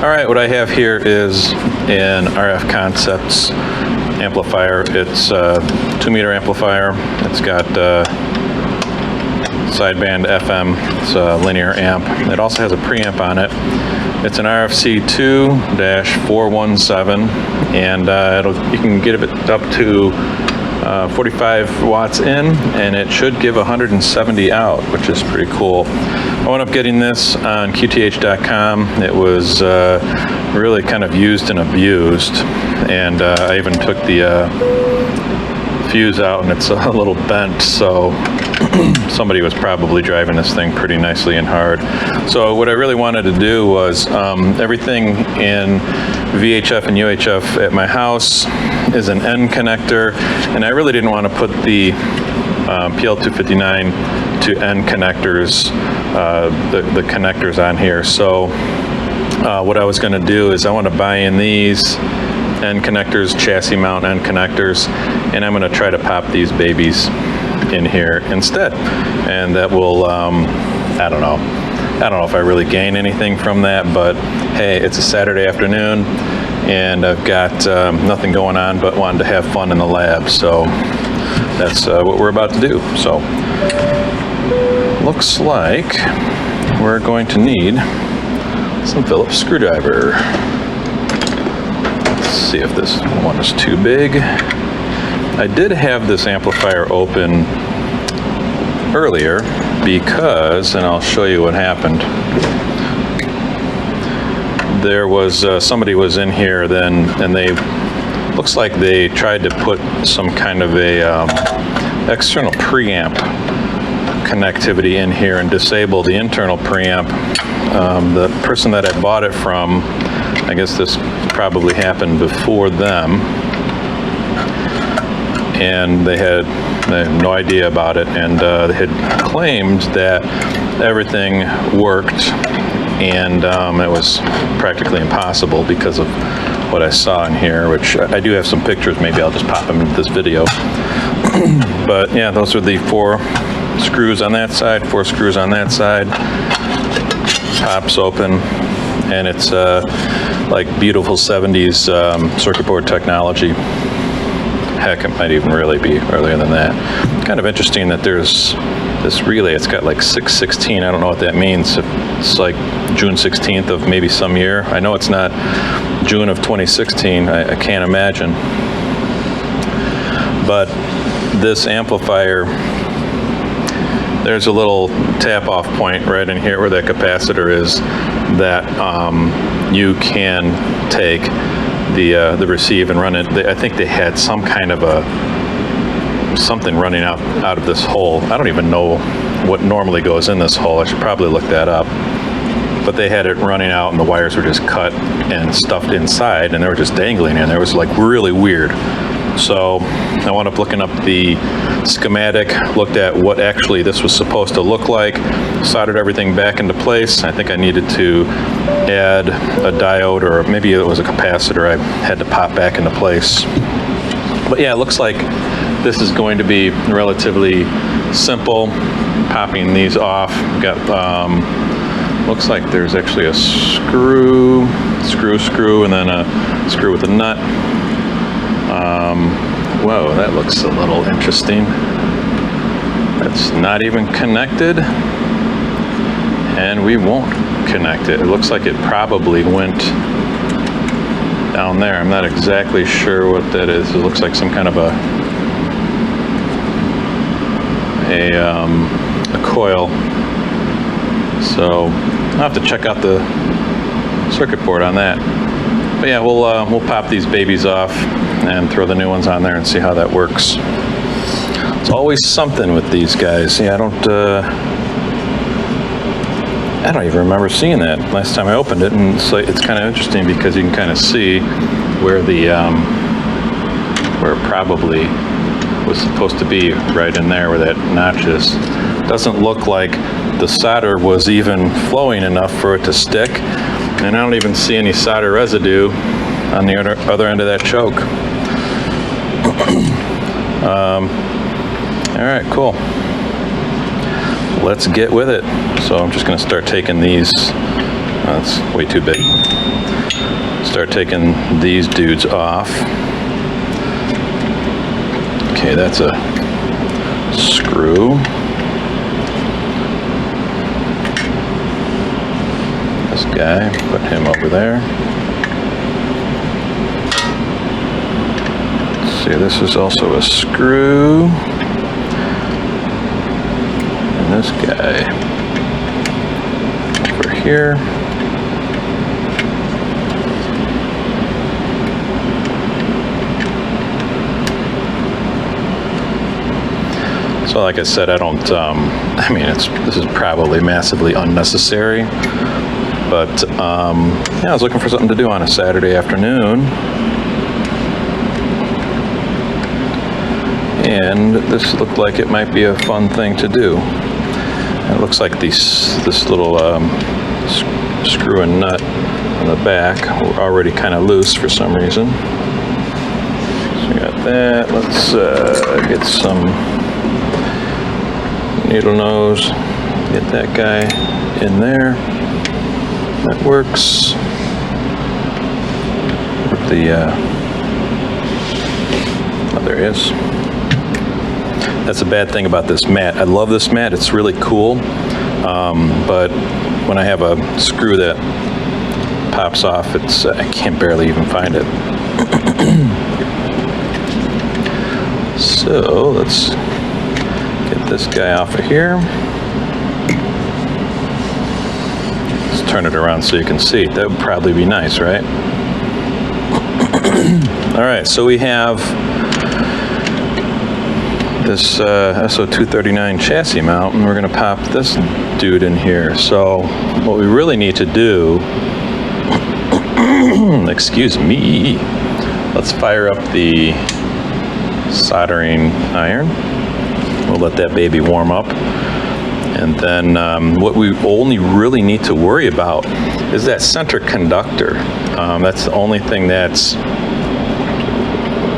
All right, what I have here is an RF Concepts amplifier. It's a 2-meter amplifier. It's got sideband FM. It's a linear amp. It also has a preamp on it. It's an RFC2-417, and you can get it up to 45 watts in, and it should give 170 out, which is pretty cool. I wound up getting this on QTH.com. It was really kind of used and abused, and I even took the fuse out, and it's a little bent, so somebody was probably driving this thing pretty nicely and hard. So what I really wanted to do was everything in VHF and UHF at my house is an N connector, and I really didn't want to put the PL259 to N connectors, the connectors on here. So what I was going to do is I want to buy in these N connectors, chassis mount N connectors, and I'm going to try to pop these babies in here instead, and that will I don't know if I really gain anything from that, but hey, it's a Saturday afternoon and I've got nothing going on but wanted to have fun in the lab, so that's what we're about to do. So looks like we're going to need some Phillips screwdriver. Let's see if this one is too big. I did have this amplifier open earlier because, and I'll show you what happened. There was somebody was in here then, and they looks like they tried to put some kind of a external preamp connectivity in here and disable the internal preamp. The person that I bought it from, I guess this probably happened before them, and they had no idea about it, and they had claimed that everything worked, and it was practically impossible because of what I saw in here, which I do have some pictures. Maybe I'll just pop them into this video. But yeah, those are the 4 screws on that side, 4 screws on that side. Pops open, and it's like beautiful 70s circuit board technology. Heck, it might even really be earlier than that. Kind of interesting that there's this relay. It's got like 616. I don't know what that means. It's like June 16th of maybe some year. I know it's not June of 2016. I can't imagine. But this amplifier, there's a little tap-off point right in here where that capacitor is that you can take the receive and run it. I think they had some kind of something running out of this hole. I don't even know what normally goes in this hole. I should probably look that up. But they had it running out, and the wires were just cut and stuffed inside, and they were just dangling in there. It was like really weird. So I wound up looking up the schematic, looked at what actually this was supposed to look like, soldered everything back into place. I think I needed to add a diode, or maybe it was a capacitor I had to pop back into place. But yeah, it looks like this is going to be relatively simple. Popping these off, got looks like there's actually a screw, and then a screw with a nut. Whoa, that looks a little interesting. That's not even connected, and we won't connect it. It looks like it probably went down there. I'm not exactly sure what that is. It looks like some kind of a coil. So I'll have to check out the circuit board on that. But yeah, we'll pop these babies off and throw the new ones on there and see how that works. It's always something with these guys. Yeah, I don't even remember seeing that last time I opened it, and it's kind of interesting because you can kind of see where the where it probably was supposed to be, right in there where that notch is. Doesn't look like the solder was even flowing enough for it to stick, and I don't even see any solder residue on the other end of that choke. All right, cool. Let's get with it. So I'm just going to start taking these. That's way too big. start taking these dudes off. Okay, that's a screw. This guy, put him over there. Let's see, this is also a screw. And this guy over here. So like I said, I don't, I mean, this is probably massively unnecessary, but yeah, I was looking for something to do on a Saturday afternoon. And this looked like it might be a fun thing to do. And it looks like this little screw and nut on the back were already kind of loose for some reason. So we got that. Let's get some needle nose, get that guy in there. That works. Oh, there he is. That's a bad thing about this mat. I love this mat, it's really cool, but when I have a screw that pops off, I can't barely even find it. So let's get this guy off of here. Let's turn it around so you can see. That would probably be nice, right? All right, so we have this SO239 chassis mount, and we're going to pop this dude in here. So what we really need to do, excuse me, let's fire up the soldering iron. We'll let that baby warm up. And then what we only really need to worry about is that center conductor. That's the only thing that's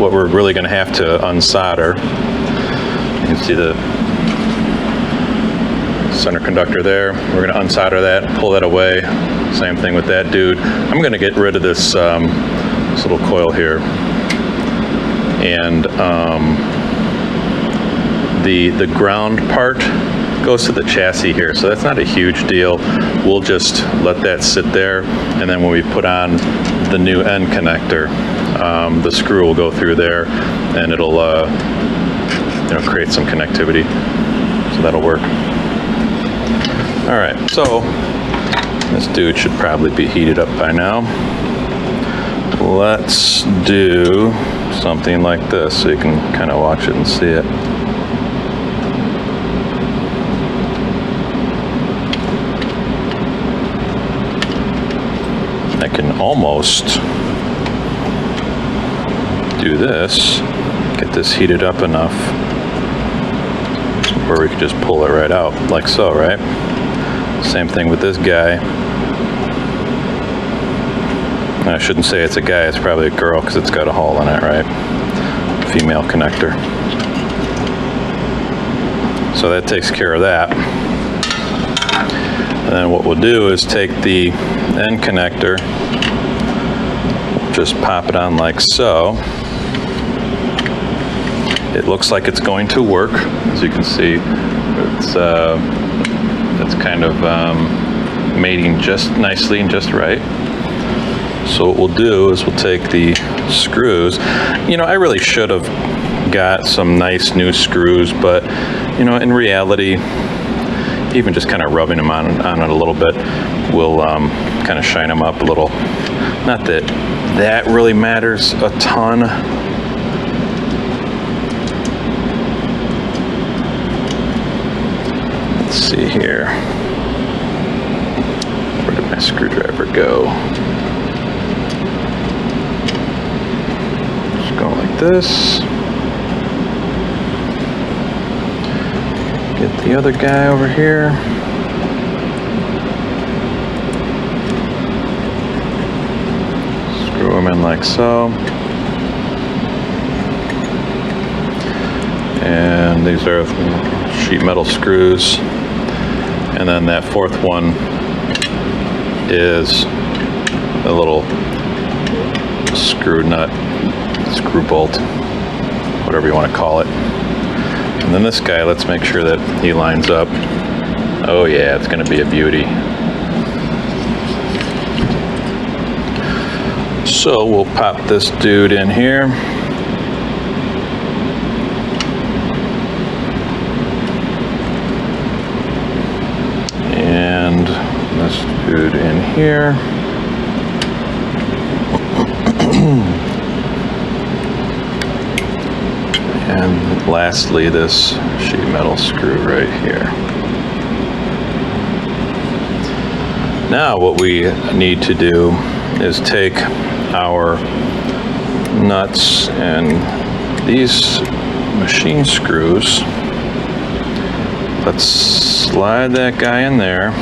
what we're really going to have to unsolder. You can see the center conductor there. We're going to unsolder that, pull that away. Same thing with that dude. I'm going to get rid of this, this little coil here. And the ground part goes to the chassis here, so that's not a huge deal. We'll just let that sit there, and then when we put on the new end connector, the screw will go through there, and it'll create some connectivity, so that'll work. All right, so this dude should probably be heated up by now. Let's do something like this so you can kind of watch it and see it. I can almost do this, get this heated up enough where we can just pull it right out, like so, right? Same thing with this guy. I shouldn't say it's a guy, it's probably a girl because it's got a hole in it, right? Female connector. So that takes care of that. And then what we'll do is take the end connector, just pop it on like so. It looks like it's going to work. As you can see, it's kind of mating just nicely and just right. So what we'll do is we'll take the screws. You know, I really should have got some nice new screws, but you know, in reality, even just kind of rubbing them on it a little bit will kind of shine them up a little. Not that that really matters a ton. Let's see here. Where did my screwdriver go? Just go like this. Get the other guy over here. Screw him in like so. And these are sheet metal screws. And then that fourth one is a little screw nut, screw bolt, whatever you want to call it. And then this guy, let's make sure that he lines up. Oh yeah, it's going to be a beauty. So we'll pop this dude in here. And this dude in here. And lastly, this sheet metal screw right here. Now what we need to do is take our nuts and these machine screws. Let's slide that guy in there.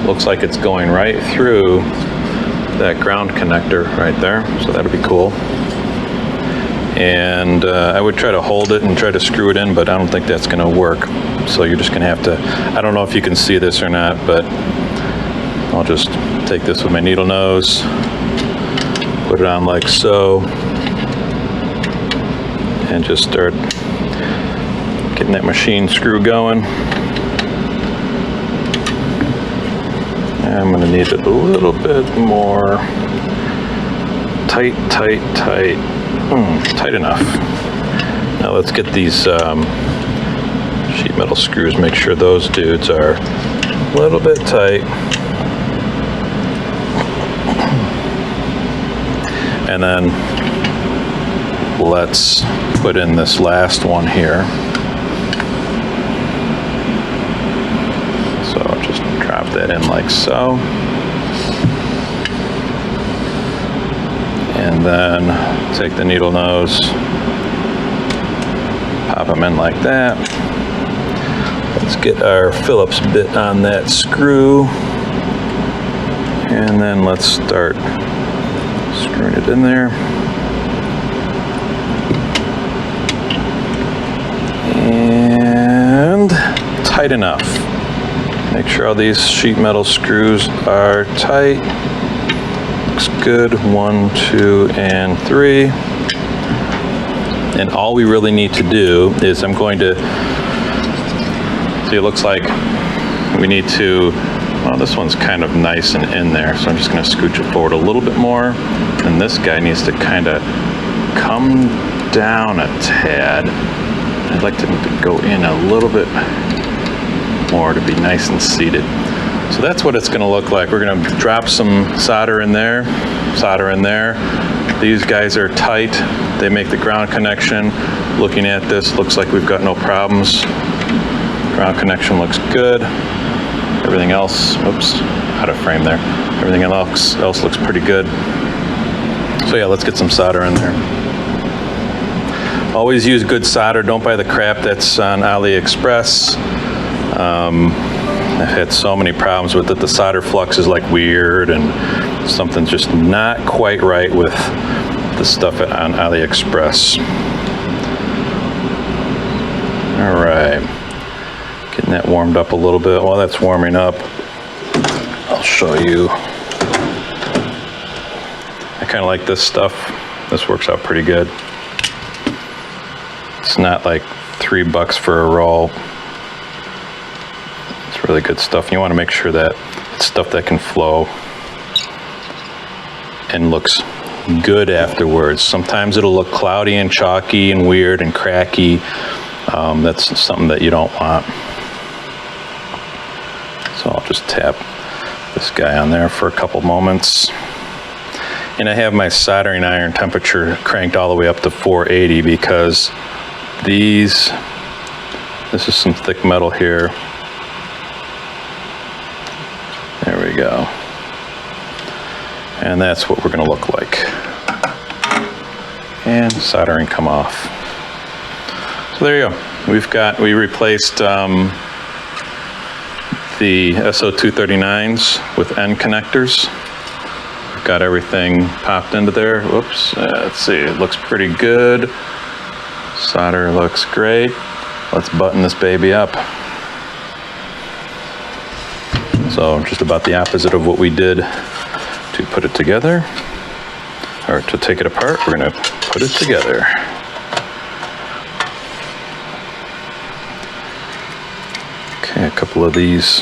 Looks like it's going right through that ground connector right there, so that'll be cool. And I would try to hold it and try to screw it in, but I don't think that's going to work. So you're just going to have to, I don't know if you can see this or not, but I'll just take this with my needle nose, put it on like so, and just start getting that machine screw going. And I'm going to need it a little bit more tight, tight, tight. Tight enough. Now let's get these sheet metal screws, make sure those dudes are a little bit tight. And then let's put in this last one here. So just drop that in like so. And then take the needle nose, pop them in like that. Let's get our Phillips bit on that screw. And then let's start screwing it in there. And tight enough. Make sure all these sheet metal screws are tight. Looks good. 1, 2, and 3. And all we really need to do is I'm going to, see, it looks like we need to, well, this one's kind of nice and in there, so I'm just going to scooch it forward a little bit more. And this guy needs to kind of come down a tad. I'd like to go in a little bit more to be nice and seated. So that's what it's going to look like. We're going to drop some solder in there, These guys are tight. They make the ground connection. Looking at this, looks like we've got no problems. Ground connection looks good. Everything else, oops, out of frame there. Everything else looks pretty good. So yeah, let's get some solder in there. Always use good solder. Don't buy the crap that's on AliExpress. I've had so many problems with it. The solder flux is like weird and something's just not quite right with the stuff on AliExpress. All right, getting that warmed up a little bit. While that's warming up, I'll show you. I kind of like this stuff. This works out pretty good. It's not like $3 for a roll. It's really good stuff. You want to make sure that it's stuff that can flow and looks good afterwards. Sometimes it'll look cloudy and chalky and weird and cracky. That's something that you don't want. So I'll just tap this guy on there for a couple moments. And I have my soldering iron temperature cranked all the way up to 480 because this is some thick metal here. There we go. And that's what we're going to look like. And soldering come off. So there you go. We replaced the SO239s with end connectors. We've got everything popped into there. Whoops. Let's see. It looks pretty good. Solder looks great. Let's button this baby up. So just about the opposite of what we did to put it together. or to take it apart, we're going to put it together. Okay, a couple of these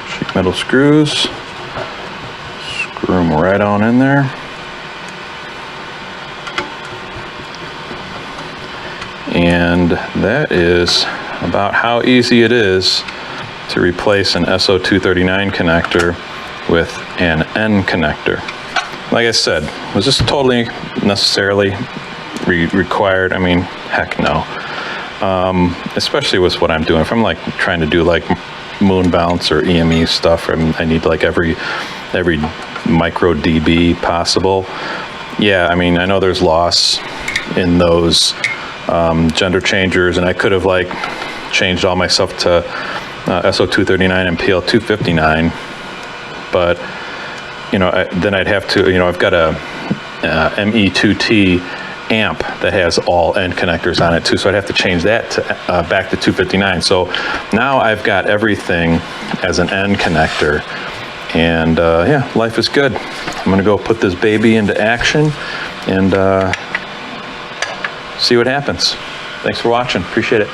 sheet metal screws. Screw them right on in there. And that is about how easy it is to replace an SO239 connector with an N connector. Like I said, was this totally necessarily required? I mean, heck no. Especially with what I'm doing. If I'm like trying to do like moon bounce or EME stuff, I need like every micro dB possible. Yeah, I mean, I know there's loss in those gender changers, and I could have like changed all my stuff to SO239 and PL259, but you know, then I'd have to, you know, I've got a ME2T amp that has all N connectors on it too, so I'd have to change that to back to 259. So now I've got everything as an N connector, and yeah, life is good. I'm gonna go put this baby into action and see what happens. Thanks for watching, appreciate it.